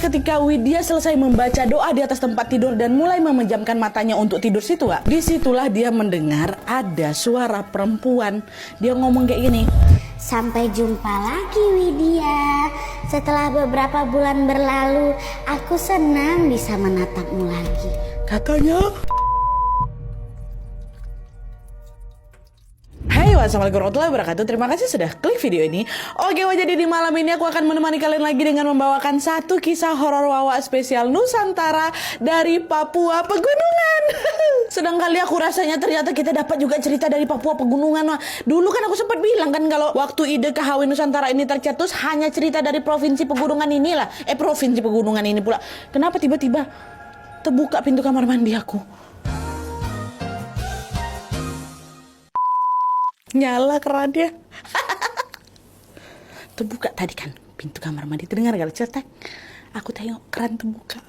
ketika Widya selesai membaca doa di atas tempat tidur dan mulai memejamkan matanya untuk tidur situ, Wak, disitulah dia mendengar ada suara perempuan. Dia ngomong kayak gini, "Sampai jumpa lagi Widya. Setelah beberapa bulan berlalu, aku senang bisa menatapmu lagi." Katanya, hai, wassalamualaikum warahmatullahi wabarakatuh. Terima kasih sudah klik video ini. Oke, jadi di malam ini aku akan menemani kalian lagi dengan membawakan satu kisah horor Wawa spesial Nusantara dari Papua Pegunungan. Sedang kali aku rasanya ternyata kita dapat juga cerita dari Papua Pegunungan. Wah, dulu kan aku sempat bilang kan kalau waktu ide KHW Nusantara ini tercetus hanya cerita dari provinsi pegunungan inilah. Provinsi pegunungan ini pula. Kenapa tiba-tiba terbuka pintu kamar mandi aku? Nyala kerannya. Terbuka tadi kan pintu kamar mandi. Terdengar gak cetek? Aku tengok keran terbuka.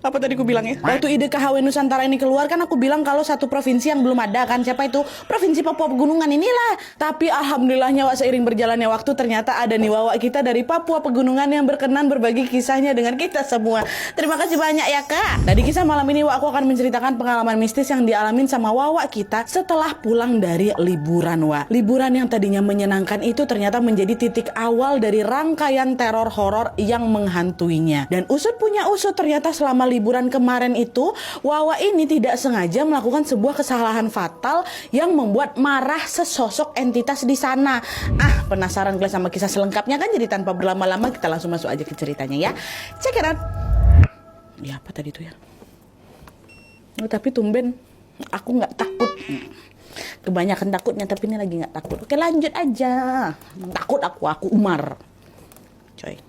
Apa tadi aku bilang ya? Waktu ide KHW Nusantara ini keluar kan aku bilang kalau satu provinsi yang belum ada kan. Siapa itu? Provinsi Papua Pegunungan inilah. Tapi alhamdulillahnya, Wak, seiring berjalannya waktu ternyata ada nih Wawa kita dari Papua Pegunungan yang berkenan berbagi kisahnya dengan kita semua. Terima kasih banyak ya, Kak. Nah, di kisah malam ini, Wak, aku akan menceritakan pengalaman mistis yang dialamin sama Wawa kita setelah pulang dari liburan, Wak. Liburan yang tadinya menyenangkan itu ternyata menjadi titik awal dari rangkaian teror horor yang menghantuinya. Dan usut punya usut, ternyata selama liburan kemarin itu Wawa ini tidak sengaja melakukan sebuah kesalahan fatal yang membuat marah sesosok entitas di sana. Penasaran kalian sama kisah selengkapnya kan? Jadi tanpa berlama-lama kita langsung masuk aja ke ceritanya ya. Check it out. Ya, apa tadi tuh ya? Tapi tumben aku nggak takut. Kebanyakan takutnya, tapi ini lagi nggak takut. Oke, lanjut aja. Takut aku Umar. Coy.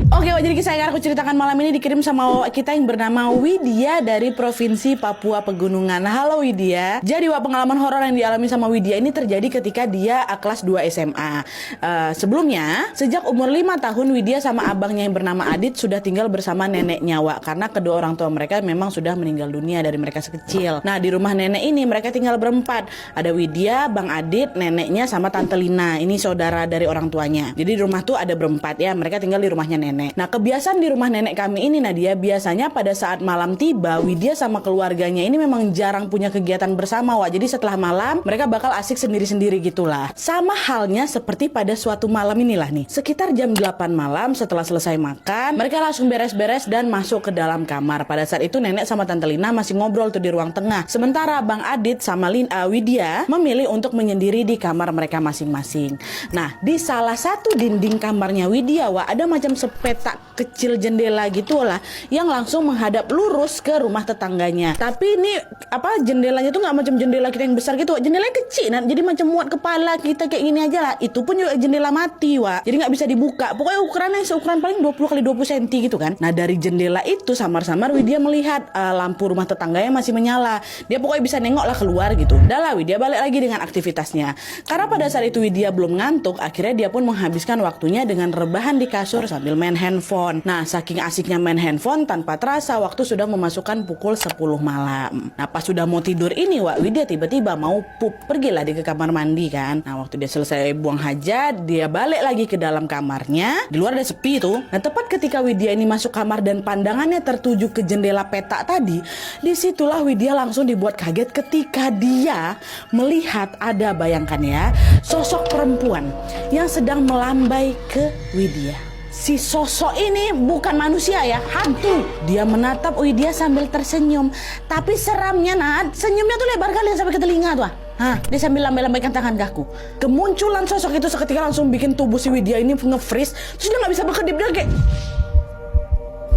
Oke, jadi kisah yang aku ceritakan malam ini dikirim sama Wawa kita yang bernama Widya dari Provinsi Papua Pegunungan. Halo Widya. Jadi, Wak, pengalaman horor yang dialami sama Widya ini terjadi ketika dia kelas 2 SMA. Sebelumnya, sejak umur 5 tahun Widya sama abangnya yang bernama Adit sudah tinggal bersama neneknya, Wak, karena kedua orang tua mereka memang sudah meninggal dunia dari mereka sekecil. Nah, di rumah nenek ini mereka tinggal berempat. Ada Widya, Bang Adit, neneknya sama Tante Lina. Ini saudara dari orang tuanya. Jadi di rumah tuh ada berempat ya. Mereka tinggal di rumahnya nenek. Nah, kebiasaan di rumah nenek kami ini, Nadia, biasanya pada saat malam tiba, Widya sama keluarganya ini memang jarang punya kegiatan bersama, Wak. Jadi setelah malam, mereka bakal asik sendiri-sendiri gitulah. Sama halnya seperti pada suatu malam inilah nih. Sekitar jam 8 malam setelah selesai makan, mereka langsung beres-beres dan masuk ke dalam kamar. Pada saat itu nenek sama Tante Lina masih ngobrol tuh di ruang tengah. Sementara Bang Adit sama Widya memilih untuk menyendiri di kamar mereka masing-masing. Nah, di salah satu dinding kamarnya Widya, Wak, ada macam petak kecil jendela gitu lah yang langsung menghadap lurus ke rumah tetangganya. Tapi ini jendelanya tuh nggak macam jendela kita yang besar gitu, Wak. Jendelanya kecil, nah, jadi macam muat kepala kita kayak gini aja lah. Itu pun juga jendela mati, Wak. Jadi nggak bisa dibuka. Pokoknya ukurannya seukuran paling 20 kali 20 cm gitu kan. Nah, dari jendela itu samar-samar Widya melihat lampu rumah tetangganya masih menyala. Dia pokoknya bisa nengok lah keluar gitu. Dah lah, Widya balik lagi dengan aktivitasnya. Karena pada saat itu Widya belum ngantuk, akhirnya dia pun menghabiskan waktunya dengan rebahan di kasur sambil main handphone. Nah, saking asiknya main handphone, tanpa terasa waktu sudah memasukkan pukul 10 malam. Nah, pas sudah mau tidur ini, Wak, Widya tiba-tiba mau pergilah dia ke kamar mandi kan. Nah, waktu dia selesai buang hajat, dia balik lagi ke dalam kamarnya. Di luar ada sepi tuh. Nah, tepat ketika Widya ini masuk kamar dan pandangannya tertuju ke jendela petak tadi, disitulah Widya langsung dibuat kaget ketika dia melihat ada, bayangkan ya, sosok perempuan yang sedang melambai ke Widya. Si sosok ini bukan manusia ya, hantu. Dia menatap Widya sambil tersenyum. Tapi seramnya, Nat, senyumnya tuh lebar kali sampai ke telinga tuh. Dia sambil lambai-lambaikan tangan ke aku. Kemunculan sosok itu seketika langsung bikin tubuh si Widya ini nge-freeze. Terus dia gak bisa berkedip, dia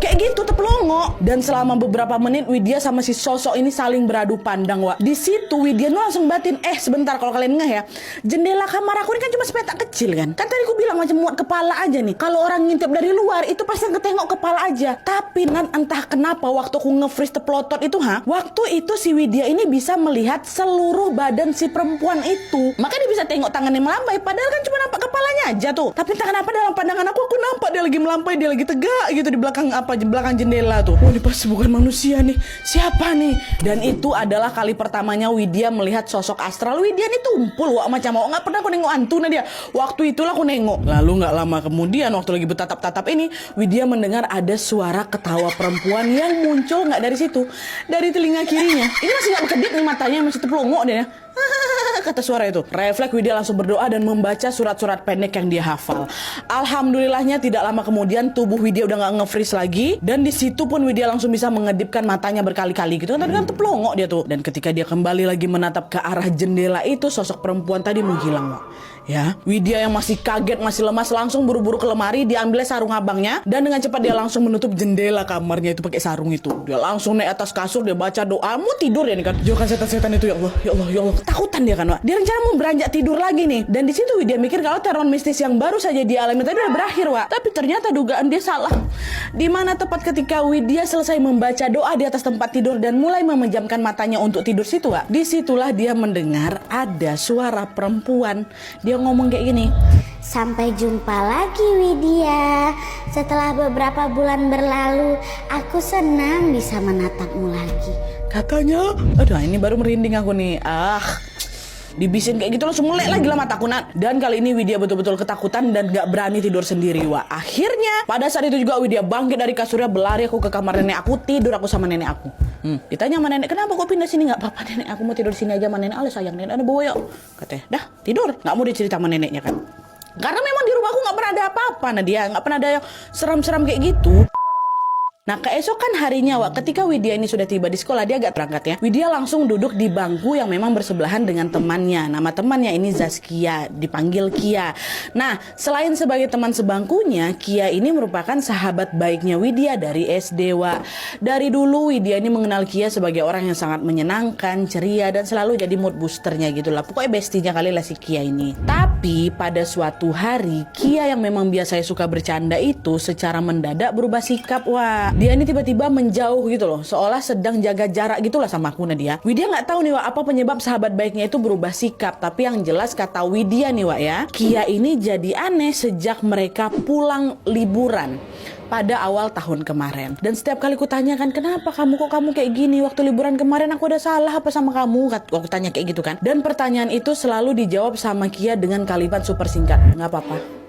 kayak gitu terpelongo. Dan selama beberapa menit Widya sama si sosok ini saling beradu pandang, Wak. Di situ Widya langsung batin, sebentar, kalau kalian ngeh ya, jendela kamar aku ini kan cuma sepetak kecil kan. Kan tadi aku bilang macam muat kepala aja nih. Kalau orang ngintip dari luar itu pasti ketengok kepala aja. Tapi entah kenapa waktu aku nge-freeze terpelotot itu, waktu itu si Widya ini bisa melihat seluruh badan si perempuan itu. Maka dia bisa tengok tangannya melambai, padahal kan cuma nampak kepalanya aja tuh. Tapi entah kenapa dalam pandangan aku nampak dia lagi melambai, dia lagi tegak gitu di belakang apa belakang jendela tuh. Ini pasti bukan manusia nih. Siapa nih? Dan itu adalah kali pertamanya Widya melihat sosok astral. Widya nih tumpul wak macam mau nggak pernah aku nengok hantu nah dia. Waktu itulah aku nengok. Lalu nggak lama kemudian waktu lagi bertatap-tatap ini, Widya mendengar ada suara ketawa perempuan yang muncul nggak dari situ, dari telinga kirinya. Ini masih nggak berkedip nih matanya, masih terpelongok dia. Kata suara itu. Refleks Widya langsung berdoa dan membaca surat-surat pendek yang dia hafal. Alhamdulillahnya tidak lama kemudian tubuh Widya udah nggak nge-freeze lagi, dan di situ pun Widya langsung bisa mengedipkan matanya berkali-kali gitu kan. Tadi kan terpelongok dia tuh. Dan ketika dia kembali lagi menatap ke arah jendela itu, sosok perempuan tadi menghilang, Wak. Ya, Widya yang masih kaget, masih lemas langsung buru-buru ke lemari, diambil sarung abangnya dan dengan cepat dia langsung menutup jendela kamarnya itu pakai sarung itu. Dia langsung naik atas kasur, dia baca doa, mau tidur ya nih kan. Jauhkan setan-setan itu ya Allah, ya Allah, ya Allah. Ketakutan dia kan, Wak. Dia rencana mau beranjak tidur lagi nih. Dan di situ Widya mikir kalau teror mistis yang baru saja dia alami tadi udah berakhir, Wak. Tapi ternyata dugaan dia salah. Di mana tepat ketika Widya selesai membaca doa di atas tempat tidur dan mulai memejamkan matanya untuk tidur situ, Wak. Disitulah dia mendengar ada suara perempuan. Dia ngomong kayak gini. Sampai jumpa lagi Widya. Setelah beberapa bulan berlalu, aku senang bisa menatapmu lagi. Katanya, aduh ini baru merinding aku nih. Dibisin kayak gitu langsung melek lagi lah mataku, Nat. Dan kali ini Widya betul-betul ketakutan dan gak berani tidur sendiri, Wak. Akhirnya pada saat itu juga Widya bangkit dari kasurnya, berlari aku ke kamar nenek aku, tidur aku sama nenek aku. Ditanya sama nenek, kenapa kok pindah sini? Gak apa-apa nenek, aku mau tidur sini aja sama nenek. Alah sayang nenek, ada bawa yuk. Katanya, dah tidur. Gak mau dicerita sama neneknya kan. Karena memang di rumahku gak pernah ada apa-apa, Nadia. Gak pernah ada yang seram-seram kayak gitu. Nah keesokan harinya, Wak, ketika Widya ini sudah tiba di sekolah, dia agak berangkat ya. Widya langsung duduk di bangku yang memang bersebelahan dengan temannya. Nama temannya ini Zaskia, dipanggil Kia. Nah selain sebagai teman sebangkunya, Kia ini merupakan sahabat baiknya Widya dari SD, Wak. Dari dulu Widya ini mengenal Kia sebagai orang yang sangat menyenangkan, ceria, dan selalu jadi mood boosternya gitu lah. Pokoknya bestinya kali lah si Kia ini. Tapi pada suatu hari, Kia yang memang biasanya suka bercanda itu secara mendadak berubah sikap, Wak. Dia ini tiba-tiba menjauh gitu loh, seolah sedang jaga jarak gitulah sama aku, Nadia. Widya nggak tahu nih, Wak, apa penyebab sahabat baiknya itu berubah sikap. Tapi yang jelas kata Widya nih, Wak ya, Kia ini jadi aneh sejak mereka pulang liburan pada awal tahun kemarin. Dan setiap kali ku tanyakan, kenapa kamu kayak gini? Waktu liburan kemarin aku ada salah apa sama kamu? Aku tanya kayak gitu kan. Dan pertanyaan itu selalu dijawab sama Kia dengan kalimat super singkat, nggak apa-apa.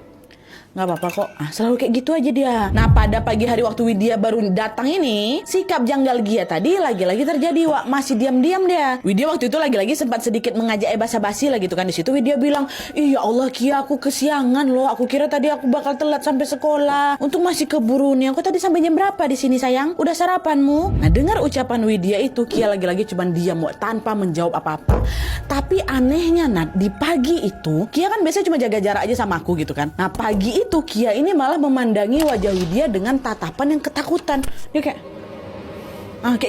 Nggak apa-apa kok. Selalu kayak gitu aja dia. Nah pada pagi hari waktu Widya baru datang ini, sikap janggal Kia tadi lagi-lagi terjadi, Wak. Masih diam-diam dia. Widya waktu itu lagi-lagi sempat sedikit mengajak basa-basi lah gitu kan. Di situ Widya bilang, iya Allah Kia, aku kesiangan loh. Aku kira tadi aku bakal telat sampai sekolah. Untung masih keburu nih. Aku tadi sampai jam berapa di sini sayang? Udah sarapanmu? Nah dengar ucapan Widya itu, Kia lagi-lagi cuma diam, Wak, tanpa menjawab apa-apa. Tapi anehnya, Nat, di pagi itu Kia kan biasanya cuma jaga jarak aja sama aku gitu kan. Nah pagi itu Kia ini malah memandangi wajah Widya dengan tatapan yang ketakutan. Dia kayak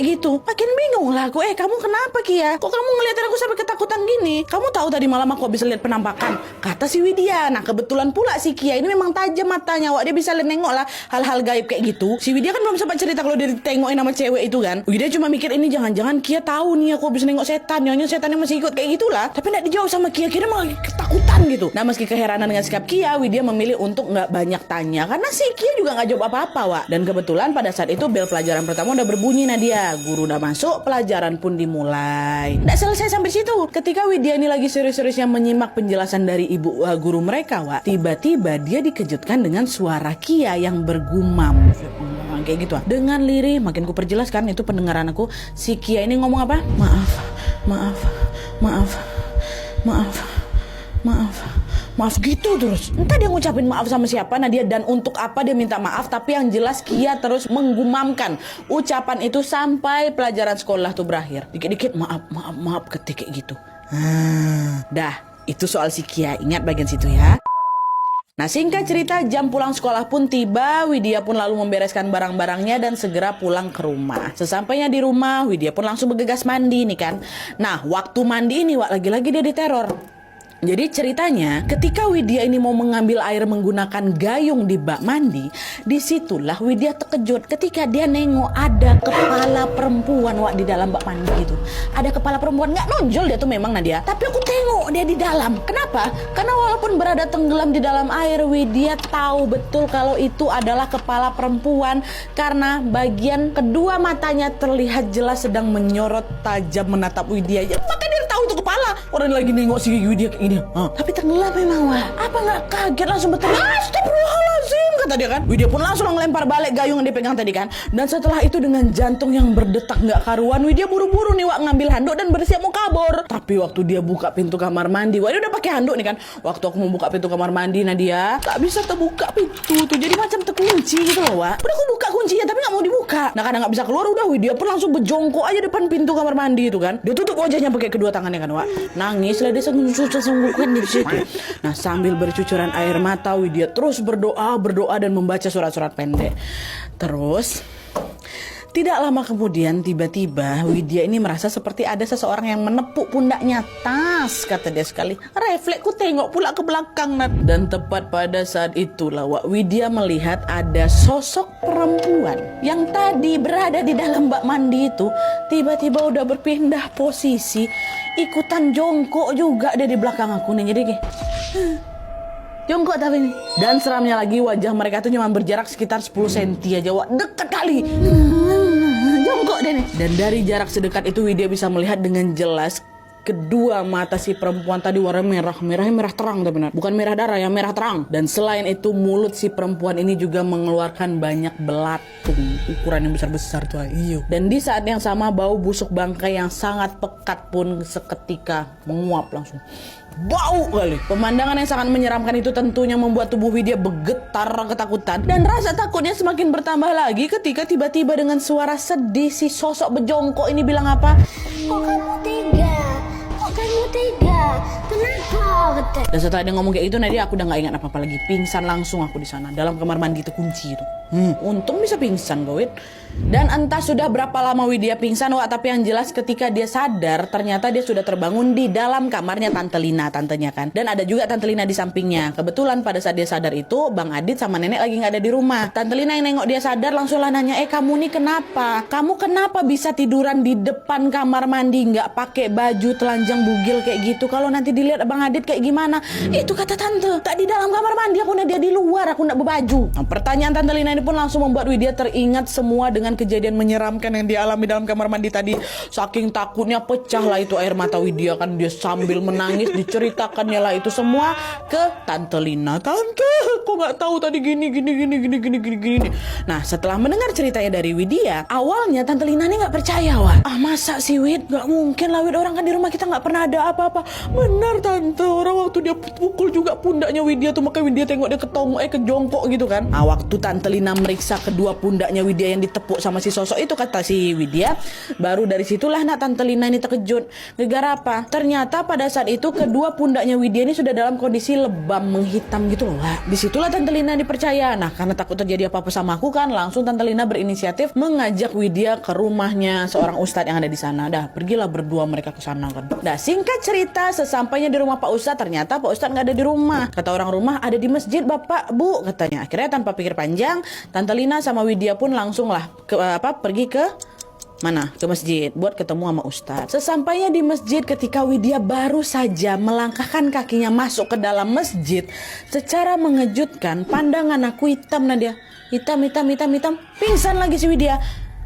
gitu. Makin bingung lah aku. Kamu kenapa Kia? Kok kamu ngeliatin aku sampai ketakutan gini? Kamu tahu tadi malam aku bisa lihat penampakan, kata si Widya. Nah kebetulan pula si Kia ini memang tajam matanya, Wak. Dia bisa nengok lah hal-hal gaib kayak gitu. Si Widya kan belum sempat cerita kalau dia ditengokin sama cewek itu kan. Widya cuma mikir ini jangan-jangan Kia tahu nih aku bisa nengok setan. Nyonya setannya masih ikut kayak gitulah. Tapi nggak dijawab sama Kia. Kia malah ketakutan gitu. Nah meski keheranan dengan sikap Kia, Widya memilih untuk nggak banyak tanya karena si Kia juga nggak jawab apa-apa, Wak. Dan kebetulan pada saat itu bel pelajaran pertama udah berbunyi. Dia guru udah masuk, pelajaran pun dimulai. Nggak selesai sampai situ. Ketika Widya ini lagi serius-seriusnya menyimak penjelasan dari ibu guru mereka, Wak, tiba-tiba dia dikejutkan dengan suara Kia yang bergumam kayak gitu. Dengan lirih, makin ku perjelaskan itu pendengaran aku. Si Kia ini ngomong apa? Maaf gitu terus. Entah dia ngucapin maaf sama siapa, Nadia, dan untuk apa dia minta maaf. Tapi yang jelas Kia terus menggumamkan ucapan itu sampai pelajaran sekolah tuh berakhir. Dikit-dikit maaf ketik kayak gitu. Dah, itu soal si Kia. Ingat bagian situ ya. Nah singkat cerita, jam pulang sekolah pun tiba. Widya pun lalu membereskan barang-barangnya dan segera pulang ke rumah. Sesampainya di rumah, Widya pun langsung bergegas mandi nih kan. Nah waktu mandi ini, Wak, lagi-lagi dia diteror. Jadi ceritanya ketika Widya ini mau mengambil air menggunakan gayung di bak mandi, disitulah Widya terkejut ketika dia nengok ada kepala perempuan, Wak, di dalam bak mandi gitu. Ada kepala perempuan, nggak nonjol dia tuh memang, Nadia. Tapi aku tengok dia di dalam. Kenapa Kenapa? Karena walaupun berada tenggelam di dalam air, Widya tahu betul kalau itu adalah kepala perempuan karena bagian kedua matanya terlihat jelas sedang menyorot tajam menatap Widya. Ya, maka dia tahu itu kepala. Orang lagi nengok si Widya kayak gini. Tapi tenggelam memang, Wak. Apa nggak kaget langsung berteriak, "Astagfirullahaladzim," kata dia kan. Widya pun langsung ngelempar balik gayung yang dipegang tadi kan. Dan setelah itu dengan jantung yang berdetak nggak karuan, Widya buru-buru nih, Wak, ngambil handuk dan bersiap mau kabur. Tapi waktu dia buka pintu kamar mandi, Wak, dia udah pakai handuk nih kan. Waktu aku mau buka pintu kamar mandi, Nadia tak bisa terbuka pintu tuh, jadi macam terkunci gitu loh, Wak. Udah aku buka kuncinya tapi nggak mau dibuka. Nah, karena nggak bisa keluar, udah Widya pun langsung berjongkok aja depan pintu kamar mandi itu kan. Dia tutup wajahnya pakai kedua tangannya kan, Wak. Nangis lah dia sungguh-sungguhkan di situ. Nah, sambil bercucuran air mata, Widya terus berdoa dan membaca surat-surat pendek. Terus tidak lama kemudian tiba-tiba Widya ini merasa seperti ada seseorang yang menepuk pundaknya. Tas, kata dia sekali. Refleksku tengok pula ke belakang, Nat. Dan tepat pada saat itulah Widya melihat ada sosok perempuan yang tadi berada di dalam bak mandi itu tiba-tiba udah berpindah posisi, ikutan jongkok juga dia di belakang aku nih. Jadi kayak jongkok tapi nih. Dan seramnya lagi wajah mereka tuh cuma berjarak sekitar 10 cm aja, Wak. Dekat kali. Jongkok deh nih. Dan dari jarak sedekat itu Widya bisa melihat dengan jelas kedua mata si perempuan tadi warna merahnya merah terang, tapi benar. Bukan merah darah ya, merah terang. Dan selain itu mulut si perempuan ini juga mengeluarkan banyak belatung ukuran yang besar-besar tuh. Iyo. Dan di saat yang sama bau busuk bangkai yang sangat pekat pun seketika menguap langsung. Bau kali. Pemandangan yang sangat menyeramkan itu tentunya membuat tubuh Widya bergetar ketakutan. Dan rasa takutnya semakin bertambah lagi ketika tiba-tiba dengan suara sedih si sosok berjongkok ini bilang apa? Kok kamu tega? Kenapa? Dan setelah dia ngomong kayak gitu, Nadia aku udah gak ingat apa-apa lagi. Pingsan langsung aku di sana dalam kamar mandi itu kunci itu. Untung bisa pingsan, Gowit. Dan entah sudah berapa lama Widya pingsan, Wak, tapi yang jelas ketika dia sadar ternyata dia sudah terbangun di dalam kamarnya Tante Lina, tantenya kan. Dan ada juga Tante Lina di sampingnya. Kebetulan pada saat dia sadar itu Bang Adit sama nenek lagi gak ada di rumah. Tante Lina yang nengok dia sadar langsung lah nanya, kamu nih kenapa? Kamu kenapa bisa tiduran di depan kamar mandi gak pakai baju telanjang bugil kayak gitu? Kalau nanti dilihat Bang Adit kayak gimana? Itu kata Tante, tak di dalam kamar mandi, aku dia di luar, aku gak berbaju. Nah, pertanyaan Tante Lina ini pun langsung membuat Widya teringat semua dengan kejadian menyeramkan yang dialami dalam kamar mandi tadi. Saking takutnya pecah lah itu air mata Widya kan. Dia sambil menangis diceritakannya lah itu semua ke Tante Lina. Tante, kok nggak tahu tadi gini. Nah, setelah mendengar ceritanya dari Widya, awalnya Tante Lina ini nggak percaya, Wak. Masa sih, Wid? Nggak mungkin lah, Wid. Orang kan di rumah kita nggak pernah ada apa-apa. Benar, Tante. Orang waktu dia pukul juga pundaknya Widya tuh, makanya Widya tengok dia kejongkok gitu kan. Nah, waktu Tante Lina meriksa kedua pundaknya Widya yang ditepuk sama si sosok itu, kata si Widya, baru dari situlah Tante Lina ini terkejut. Gara-gara apa? Ternyata pada saat itu kedua pundaknya Widya ini sudah dalam kondisi lebam menghitam gitu loh, Wak. Disitulah Tante Lina dipercaya. Nah, karena takut terjadi apa-apa sama aku kan, langsung Tante Lina berinisiatif mengajak Widya ke rumahnya seorang ustadz yang ada di sana. Dah, pergilah berdua mereka ke sana kan. Dah, singkat cerita, sesampainya di rumah Pak Ustadz, ternyata Pak Ustadz nggak ada di rumah. Kata orang rumah, ada di masjid Bapak, Bu, katanya. Akhirnya tanpa pikir panjang, Tante Lina sama Widya pun langsung lah pergi ke mana? Ke masjid buat ketemu sama Ustadz. Sesampainya di masjid, ketika Widya baru saja melangkahkan kakinya masuk ke dalam masjid, secara mengejutkan pandangan aku hitam, Nadia. Hitam. Pingsan lagi si Widya.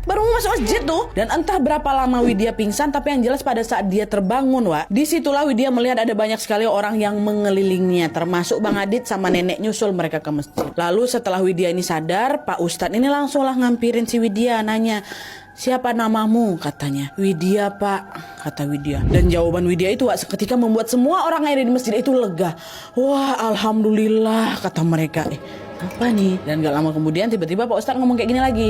Baru mau masuk masjid tuh. Dan entah berapa lama Widya pingsan, tapi yang jelas pada saat dia terbangun, Wak, disitulah Widya melihat ada banyak sekali orang yang mengelilinginya, termasuk Bang Adit sama nenek nyusul mereka ke masjid. Lalu setelah Widya ini sadar, Pak Ustadz ini langsung lah ngampirin si Widya, nanya, siapa namamu? Katanya. Widya, Pak, kata Widya. Dan jawaban Widya itu, Wak, seketika membuat semua orang yang ada di masjid itu lega. Wah, alhamdulillah, kata mereka. Apa nih? Dan gak lama kemudian tiba-tiba Pak Ustadz ngomong kayak gini lagi.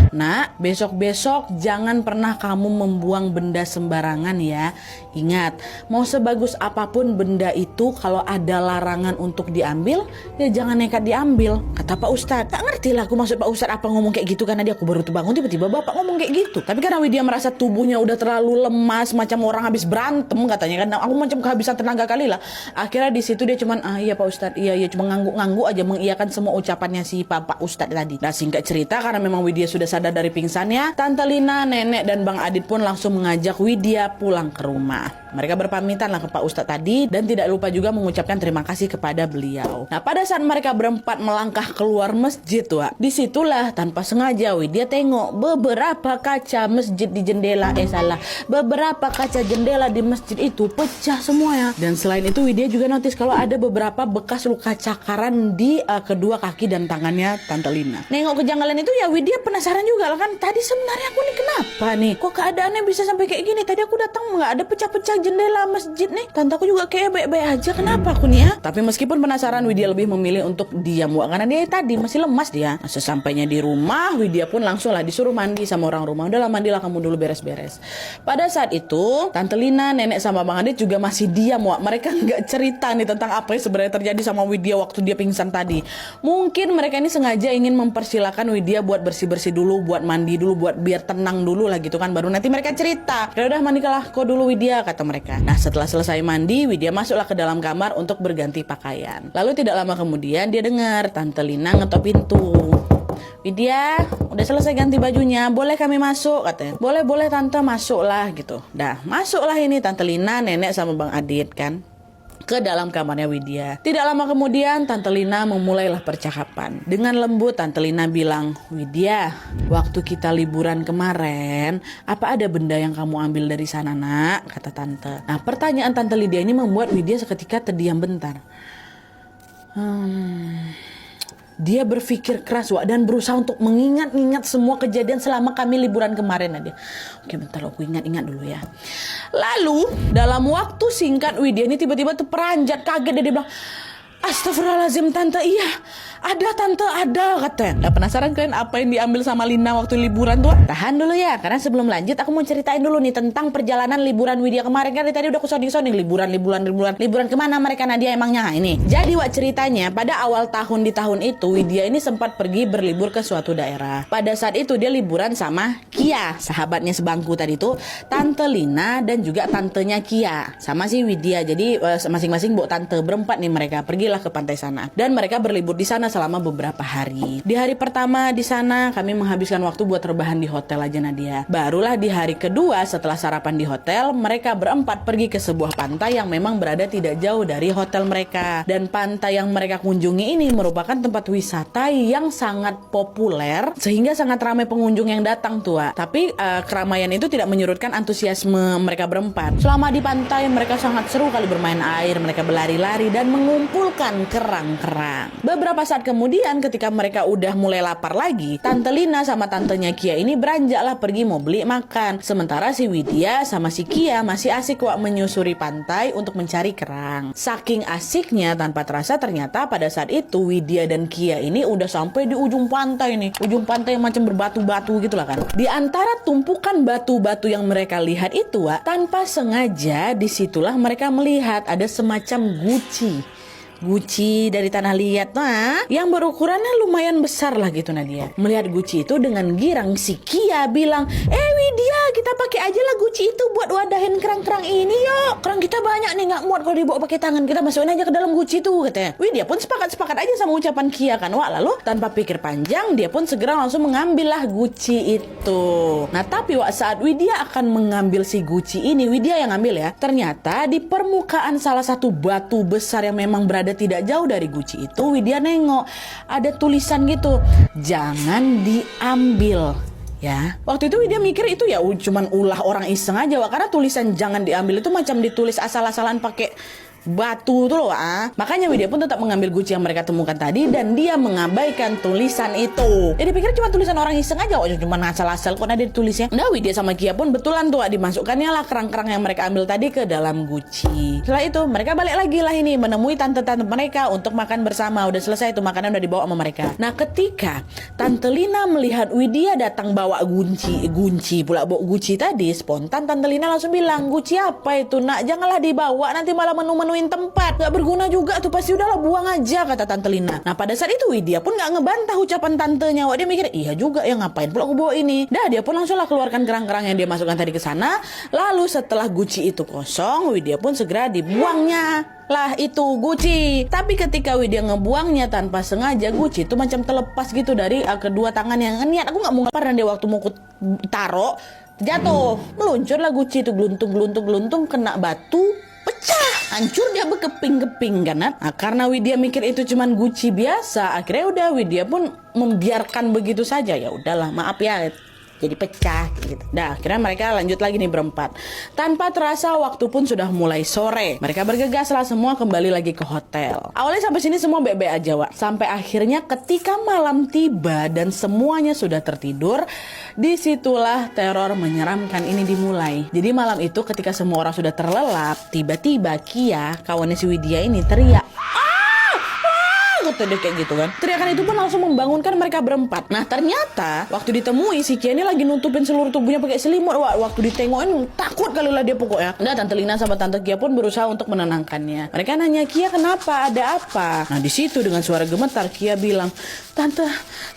Nak, besok-besok jangan pernah kamu membuang benda sembarangan ya. Ingat, mau sebagus apapun benda itu, kalau ada larangan untuk diambil, ya jangan nekat diambil, kata Pak Ustadz. Tak ngerti lah aku maksud Pak Ustadz apa ngomong kayak gitu, karena dia aku baru terbangun tiba-tiba Bapak ngomong kayak gitu. Tapi karena Widya merasa tubuhnya udah terlalu lemas, macam orang habis berantem katanya kan. Aku macam kehabisan tenaga kali lah. Akhirnya di situ dia cuman, iya Pak Ustadz, iya cuma ngangguk-ngangguk aja mengiyakan semua semua ucapannya si Pak Ustadz tadi. Nah, singkat cerita, karena memang Widya sudah sadar dari pingsannya, Tante Lina, Nenek, dan Bang Adit pun langsung mengajak Widya pulang ke rumah. Mereka berpamitan lah ke Pak Ustadz tadi dan tidak lupa juga mengucapkan terima kasih kepada beliau. Nah, pada saat mereka berempat melangkah keluar masjid, disitulah tanpa sengaja Widya tengok beberapa kaca masjid di jendela, beberapa kaca jendela di masjid itu pecah semua ya. Dan selain itu Widya juga notice kalau ada beberapa bekas luka cakaran di kedua kaki dan tangannya Tante Lina. Nengok kejanggalan itu ya Widya penasaran juga lah kan, tadi sebenarnya aku nih kenapa nih? Kok keadaannya bisa sampai kayak gini? Tadi aku datang nggak ada pecah-pecah jendela masjid nih. Tante aku juga kayak baik-baik aja, kenapa aku nih ya? Tapi meskipun penasaran, Widya lebih memilih untuk diam karena dia tadi masih lemas dia. Nah, sesampainya di rumah, Widya pun langsung lah disuruh mandi sama orang rumah. Udahlah mandilah kamu dulu, beres-beres. Pada saat itu Tante Lina, Nenek sama Bang Adit juga masih diam. Mereka nggak cerita nih tentang apa yang sebenarnya terjadi sama Widya waktu dia pingsan tadi. Mungkin mereka ini sengaja ingin mempersilahkan Widya buat bersih-bersih dulu, buat mandi dulu, buat biar tenang dulu lah gitu kan. Baru nanti mereka cerita. Ya udah mandilah kau dulu Widya, kata mereka. Nah, setelah selesai mandi, Widya masuklah ke dalam kamar untuk berganti pakaian. Lalu tidak lama kemudian dia dengar Tante Lina ngetok pintu. Widya, udah selesai ganti bajunya, boleh kami masuk, katanya. Boleh Tante, masuklah gitu. Dah, masuklah ini Tante Lina, Nenek sama Bang Adit kan ke dalam kamarnya Widya. Tidak lama kemudian Tante Lina memulailah percakapan. Dengan lembut Tante Lina bilang, "Widya, waktu kita liburan kemarin, apa ada benda yang kamu ambil dari sana, Nak?" kata Tante. Nah, pertanyaan Tante Lydia ini membuat Widya seketika terdiam bentar. Dia berpikir keras dan berusaha untuk mengingat-ingat semua kejadian selama kami liburan kemarin aja. Oke, bentar aku ingat-ingat dulu ya. Lalu dalam waktu singkat Widya ini tiba-tiba terperanjat kaget dan dia bilang, "Astagfirullahaladzim Tante, iya ada Tante, ada," katanya. Nah, penasaran kalian apa yang diambil sama Lina waktu liburan tuh? Tahan dulu ya, karena sebelum lanjut aku mau ceritain dulu nih tentang perjalanan liburan Widya kemarin. Kan tadi udah aku sounding liburan kemana mereka Nadia emangnya? Ini jadi ceritanya pada awal tahun di tahun itu Widya ini sempat pergi berlibur ke suatu daerah. Pada saat itu dia liburan sama Kia, sahabatnya sebangku tadi tuh, Tante Lina dan juga tantenya Kia sama si Widya. Jadi masing-masing bawa tante, berempat nih mereka pergilah ke pantai sana dan mereka berlibur di sana selama beberapa hari. Di hari pertama di sana kami menghabiskan waktu buat rebahan di hotel aja Nadia. Barulah di hari kedua setelah sarapan di hotel, mereka berempat pergi ke sebuah pantai yang memang berada tidak jauh dari hotel mereka. Dan pantai yang mereka kunjungi ini merupakan tempat wisata yang sangat populer sehingga sangat ramai pengunjung yang datang tua. Tapi keramaian itu tidak menyurutkan antusiasme mereka berempat. Selama di pantai mereka sangat seru kali bermain air, mereka berlari-lari dan mengumpulkan kerang-kerang. Beberapa saat kemudian ketika mereka udah mulai lapar lagi, Tante Lina sama tantenya Kia ini beranjaklah pergi mau beli makan. Sementara si Widya sama si Kia masih asik menyusuri pantai untuk mencari kerang. Saking asiknya tanpa terasa ternyata pada saat itu Widya dan Kia ini udah sampai di ujung pantai nih. Ujung pantai yang macam berbatu-batu gitu lah kan. Di antara tumpukan batu-batu yang mereka lihat itu tanpa sengaja disitulah mereka melihat ada semacam guci dari tanah liat yang berukurannya lumayan besar lah gitu Nadia. Melihat guci itu dengan girang si Kia bilang, Widya, kita pakai aja lah guci itu buat wadahin kerang-kerang ini yuk. Kerang kita banyak nih, nggak muat kalau dibawa pakai tangan, kita masukin aja ke dalam guci itu, katanya. Widya pun sepakat aja sama ucapan Kia kan. Lalu tanpa pikir panjang dia pun segera langsung mengambil lah guci itu. Nah tapi saat Widya akan mengambil si guci ini, Widya yang ngambil ya, ternyata di permukaan salah satu batu besar yang memang berada tidak jauh dari guci itu, Widya nengok ada tulisan gitu, jangan diambil ya. Waktu itu Widya mikir itu ya cuman ulah orang iseng aja karena tulisan jangan diambil itu macam ditulis asal-asalan pakai batu tuh loh. Makanya Widya pun tetap mengambil guci yang mereka temukan tadi dan dia mengabaikan tulisan itu. Jadi pikir cuma tulisan orang iseng aja, cuma asal-asal kok ada tulisnya. Nah Widya sama Kia pun betulan tuh dimasukkannya lah kerang-kerang yang mereka ambil tadi ke dalam guci. Setelah itu mereka balik lagi lah ini menemui tante-tante mereka untuk makan bersama. Udah selesai tuh makanan udah dibawa sama mereka. Nah ketika Tante Lina melihat Widya datang bawa guci tadi, spontan Tante Lina langsung bilang, guci apa itu nak, janganlah dibawa nanti malah menu-menu nemuin tempat. Gak berguna juga tuh, pasti udahlah buang aja, kata Tante Lina. Nah pada saat itu Widya pun gak ngebantah ucapan tantenya. Wah, dia mikir, iya juga ya, ngapain pula aku bawa ini. Dah, dia pun langsung lah keluarkan kerang-kerang yang dia masukkan tadi ke sana. Lalu setelah guci itu kosong, Widya pun segera dibuangnya lah itu guci. Tapi ketika Widya ngebuangnya tanpa sengaja, guci itu macam terlepas gitu dari kedua tangan yang niat. Aku gak mau ngapar, dan dia waktu mau taruh jatuh, meluncurlah guci itu, geluntung, kena batu, pecah, hancur, dia berkeping-keping kan. Nah, karena Widya mikir itu cuman guci biasa, akhirnya udah Widya pun membiarkan begitu saja. Ya udahlah, maaf ya, jadi pecah gitu. Nah, akhirnya mereka lanjut lagi nih berempat. Tanpa terasa waktu pun sudah mulai sore. Mereka bergegas lah semua kembali lagi ke hotel. Awalnya sampai sini semua baik-baik aja, Wak. Sampai akhirnya ketika malam tiba dan semuanya sudah tertidur, disitulah teror menyeramkan ini dimulai. Jadi malam itu ketika semua orang sudah terlelap, tiba-tiba Kia, kawannya si Widya ini teriak. Dia kayak gitu kan. Teriakan itu pun langsung membangunkan mereka berempat. Nah ternyata waktu ditemui si Kia ini lagi nutupin seluruh tubuhnya pakai selimut. Wah, waktu ditengokin takut kali lah dia pokoknya. Nah Tante Lina sama Tante Kia pun berusaha untuk menenangkannya. Mereka nanya, Kia kenapa, ada apa? Nah di situ dengan suara gemetar Kia bilang, Tante,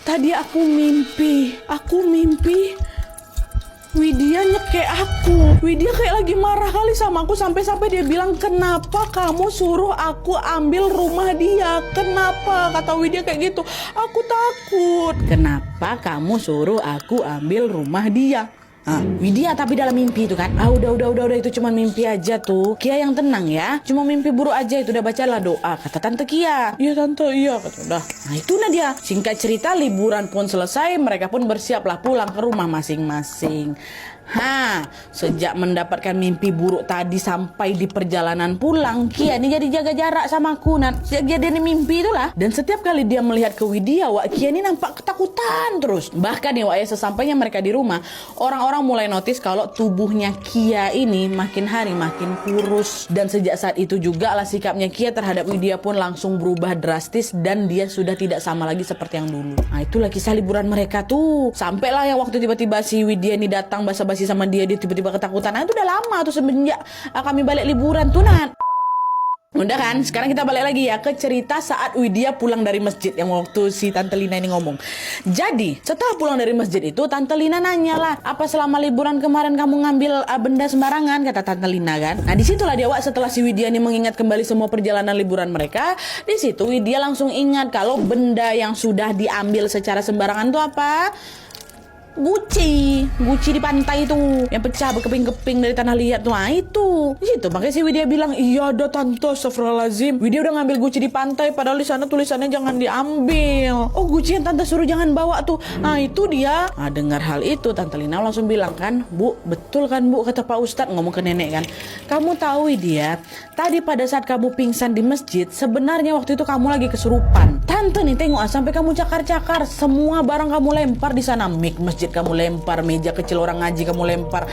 tadi aku mimpi Widya nyekek aku. Widya kayak lagi marah kali sama aku, sampai-sampai dia bilang, kenapa kamu suruh aku ambil rumah dia? Kenapa? Kata Widya kayak gitu. Aku takut. Kenapa kamu suruh aku ambil rumah dia? Widya tapi dalam mimpi itu kan. Udah itu cuma mimpi aja tuh. Kia yang tenang ya. Cuma mimpi buruk aja itu, udah bacalah doa, kata Tante Kia. Iya Tante, iya kata udah. Nah itu dia. Singkat cerita liburan pun selesai, mereka pun bersiaplah pulang ke rumah masing-masing. Sejak mendapatkan mimpi buruk tadi sampai di perjalanan pulang, Kia ini jadi jaga jarak sama aku. Sejak dia mimpi itulah. Dan setiap kali dia melihat ke Widya, Wak, Kia ini nampak ketakutan terus. Bahkan ya Wak, ya, sesampainya mereka di rumah, orang-orang mulai notice kalau tubuhnya Kia ini makin hari makin kurus. Dan sejak saat itu juga lah sikapnya Kia terhadap Widya pun langsung berubah drastis, dan dia sudah tidak sama lagi seperti yang dulu. Nah itulah kisah liburan mereka tuh. Sampailah yang waktu tiba-tiba si Widya ini datang basa-basi sama dia tiba-tiba ketakutan. Nah itu udah lama tuh semenjak kami balik liburan tuh Nat. Udah kan, sekarang kita balik lagi ya ke cerita saat Widya pulang dari masjid yang waktu si Tante Lina ini ngomong. Jadi setelah pulang dari masjid itu Tante Lina nanya lah, apa selama liburan kemarin kamu ngambil benda sembarangan, kata Tante Lina kan. Nah disitulah dia Wak, setelah si Widya ini mengingat kembali semua perjalanan liburan mereka, di situ Widya langsung ingat kalau benda yang sudah diambil secara sembarangan itu apa? Guci di pantai itu yang pecah berkeping-keping dari tanah liat tuh. Nah itu di situ makanya si Widya bilang, iya ada Tante, astagfirullahaladzim, Widya udah ngambil Guci di pantai, padahal di sana tulisannya jangan diambil. Oh Guci yang Tante suruh jangan bawa tuh. Nah itu dia. Nah dengar hal itu Tante Lina langsung bilang kan, Bu betul kan Bu, kata Pak Ustadz, ngomong ke nenek kan, kamu tahu Widya, tadi pada saat kamu pingsan di masjid, sebenarnya waktu itu kamu lagi kesurupan. Tante nih tengok sampai kamu cakar-cakar, semua barang kamu lempar di sana, mic masjid kamu lempar, meja kecil orang ngaji kamu lempar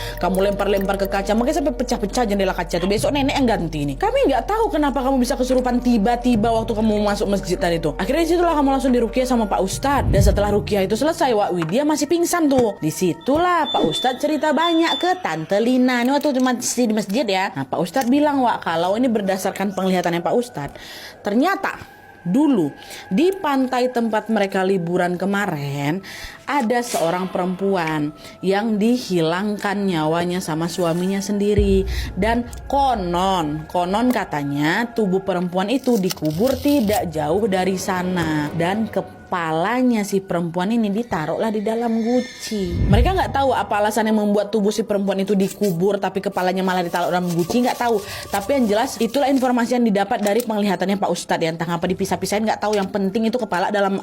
ke kaca, makanya sampai pecah-pecah jendela kaca tuh. Besok nenek yang ganti nih. Kami nggak tahu kenapa kamu bisa kesurupan tiba-tiba waktu kamu masuk masjid tadi tuh. Akhirnya disitulah kamu langsung diruqyah sama Pak Ustadz. Dan setelah ruqyah itu selesai, Wak, Widya masih pingsan tuh. Disitulah Pak Ustadz cerita banyak ke Tante Lina. Ini waktu masih di masjid ya. Nah Pak Ustadz bilang, Wak, kalau ini berdasarkan penglihatannya Pak Ustadz, ternyata dulu di pantai tempat mereka liburan kemarin ada seorang perempuan yang dihilangkan nyawanya sama suaminya sendiri. Dan konon katanya tubuh perempuan itu dikubur tidak jauh dari sana, dan kepalanya si perempuan ini ditaruhlah di dalam guci. Mereka nggak tahu apa alasan yang membuat tubuh si perempuan itu dikubur tapi kepalanya malah ditaruh dalam guci, nggak tahu. Tapi yang jelas itulah informasi yang didapat dari penglihatannya Pak Ustadz ya. Entah apa dipisah-pisahin nggak tahu, yang penting itu kepala dalam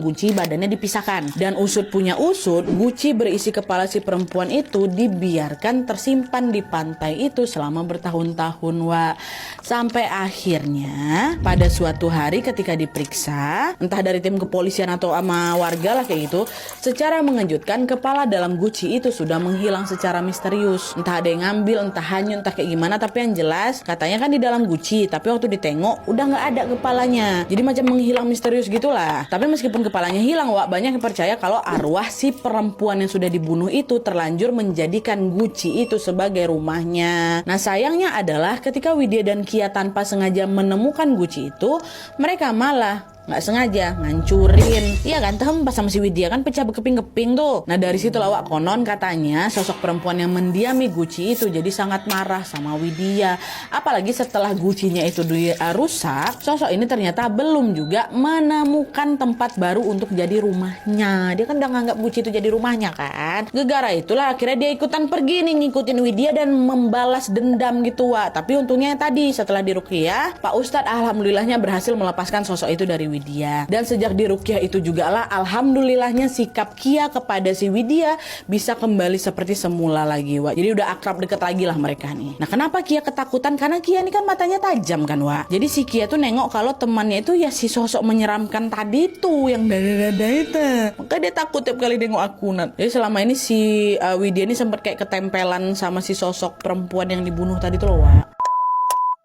guci, badannya dipisahkan. Dan usut punya usut, guci berisi kepala si perempuan itu dibiarkan tersimpan di pantai itu selama bertahun-tahun, Wak. Sampai akhirnya pada suatu hari ketika diperiksa entah dari tim kepolisian kepolisian atau sama warga lah kayak gitu. Secara mengejutkan, kepala dalam guci itu sudah menghilang secara misterius. Entah ada yang ngambil, entah hanyut, entah kayak gimana. Tapi yang jelas katanya kan di dalam guci, tapi waktu ditengok udah nggak ada kepalanya. Jadi macam menghilang misterius gitulah. Tapi meskipun kepalanya hilang, Wak, banyak yang percaya kalau arwah si perempuan yang sudah dibunuh itu terlanjur menjadikan guci itu sebagai rumahnya. Nah sayangnya adalah ketika Widya dan Kia tanpa sengaja menemukan guci itu, mereka malah nggak sengaja ngancurin. Iya kan, pas sama si Widya kan pecah berkeping-keping tuh. Nah dari situ Wak, konon katanya sosok perempuan yang mendiami guci itu jadi sangat marah sama Widya. Apalagi setelah gucinya itu rusak, sosok ini ternyata belum juga menemukan tempat baru untuk jadi rumahnya. Dia kan udah nganggap guci itu jadi rumahnya kan. Gegara itulah akhirnya dia ikutan pergi nih ngikutin Widya dan membalas dendam gitu, Wak. Tapi untungnya tadi setelah diruqyah, Pak Ustadz alhamdulillahnya berhasil melepaskan sosok itu dari Widya. Dan sejak diruqyah itu juga lah alhamdulillahnya sikap Kia kepada si Widya bisa kembali seperti semula lagi, Wak. Jadi udah akrab deket lagi lah mereka nih. Nah kenapa Kia ketakutan? Karena Kia ini kan matanya tajam kan, Wak. Jadi si Kia tuh nengok kalau temannya itu ya si sosok menyeramkan tadi tuh yang dada-dada itu. Maka dia takut tiap kali nengok aku. Jadi selama ini si Widya ini sempat kayak ketempelan sama si sosok perempuan yang dibunuh tadi tuh loh, Wak.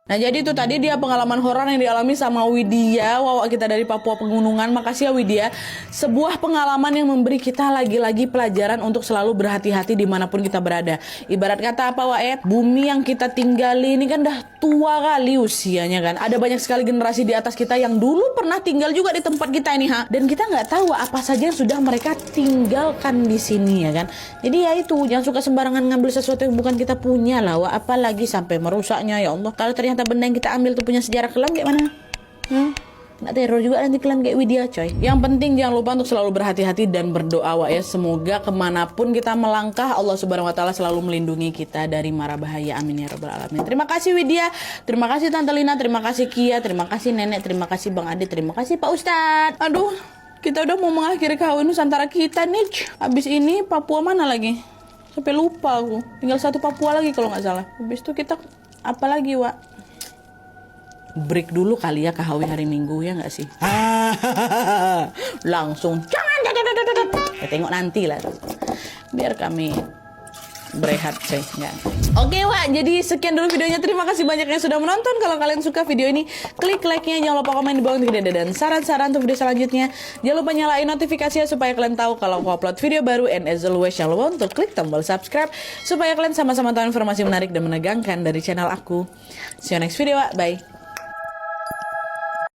Nah jadi itu tadi dia pengalaman horor yang dialami sama Widya, Wawak kita dari Papua Pegunungan. Makasih ya Widya. Sebuah pengalaman yang memberi kita lagi-lagi pelajaran untuk selalu berhati-hati dimanapun kita berada. Ibarat kata apa, Wak? Bumi yang kita tinggali ini kan dah tua kali usianya kan. Ada banyak sekali generasi di atas kita yang dulu pernah tinggal juga di tempat kita ini, ha. Dan kita nggak tahu apa saja yang sudah mereka tinggalkan di sini ya kan. Jadi ya itu, jangan suka sembarangan ngambil sesuatu yang bukan kita punya lah, Wak. Apalagi sampai merusaknya, ya Allah. Kalau ternyata benda yang kita ambil tuh punya sejarah kelam kayak mana? Nggak teror juga nanti kelam kayak Widya, coy. Yang penting jangan lupa untuk selalu berhati-hati dan berdoa, Wak, ya. Semoga kemanapun kita melangkah, Allah Subhanahu Wa Taala selalu melindungi kita dari mara bahaya. Amin ya rabbal alamin. Terima kasih Widya, terima kasih Tante Lina, terima kasih Kia, terima kasih Nenek, terima kasih Bang Ade, terima kasih Pak Ustadz. Aduh, kita udah mau mengakhiri kawin Nusantara kita nih. Habis ini Papua mana lagi? Sampai lupa aku. Tinggal satu Papua lagi kalau nggak salah. Habis itu kita apa lagi, Wak? Break dulu kali ya KHW hari Minggu, ya nggak sih? Langsung jangan tengok nanti lah, biar kami berehat, coy. Nggak. Oke, Wak, jadi sekian dulu videonya. Terima kasih banyak yang sudah menonton. Kalau kalian suka video ini, klik like-nya. Jangan lupa komen di bawah untuk ide dan saran-saran untuk video selanjutnya. Jangan lupa nyalain notifikasinya supaya kalian tahu kalau aku upload video baru. And as always, jangan lupa untuk klik tombol subscribe supaya kalian sama-sama tahu informasi menarik dan menegangkan dari channel aku. See you next video, Wak. Bye.